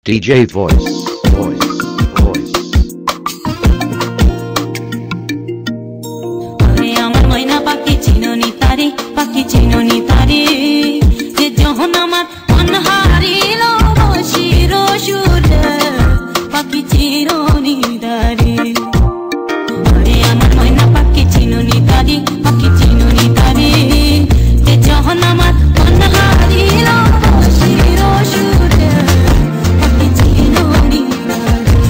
DJ Voice. আমার ময়না পাখি চিননি তারি, পাখি চিননি তারি, যে যখন আমার মন হারিল বসির সুরে, পাখি চিরনি তারি। আমার ময়না পাখি চিননি তারি, পাখি চিননি তারি, যে যখন আমার মন হারিল বসির সুরে, পাখি চিরনি তারি।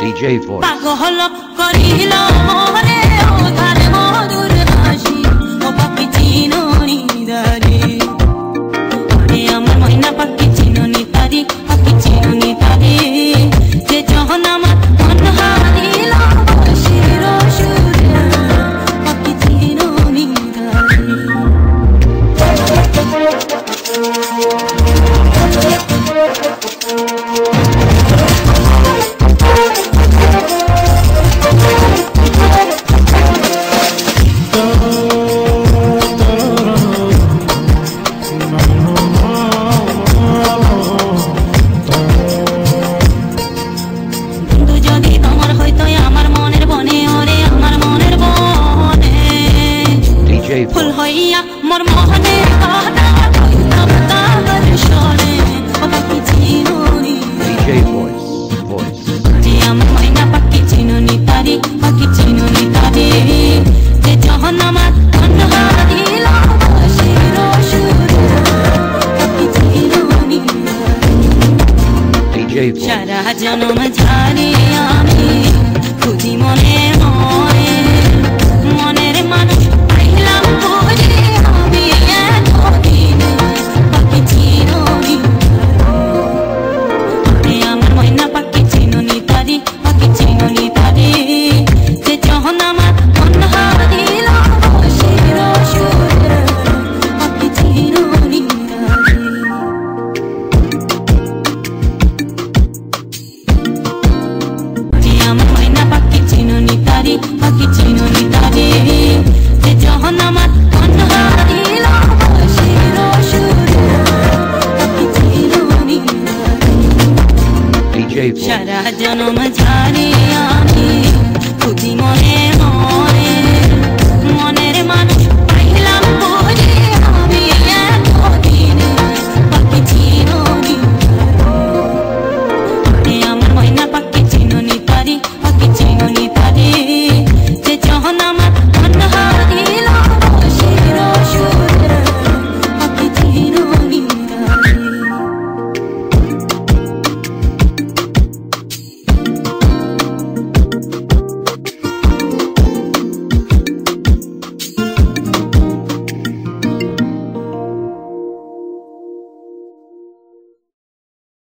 DJ Voice. পাগল করিল মোরে ওধার মধুর হাসি, ও পাখি চিননি তারি। আমার ময়না পাখি চিননি তারি, পাখি চিননি তারি, যে যখন আমার মন হারিল বসির সুরে, পাখি চিননি তারি। ফুল হইয়া মোর মোহনে কথা কইতাম তাহার সনে, ও পাখি চিননি DJ Voice. যে আমার ময়না পাখি চিননি তারি, পাখি চিননি তারি, যে যখন আমার মন হারিল বসির সুরে, পাখি চিননি তারি। DJ Voice. সারা জনম ঝাড়ি আমি খুঁজি মনে মনে, মনের মানুষ পাইলাম বুঝি আমি এতদিনে, পাখি চিননি তারি। আমার ময়না পাখি চিননি তারি, পাখি চিননি তারি, যে যখন আমার মন হারিল বসির সুরে, পাখি চিননি তারি। আমার ময়না পাখি চিননি তারি, পাখি চিননি তারি, যে যখন আমার মন হারিল বসির সুরে, পাখি চিননি তারি। DJ Voice. সারা জনম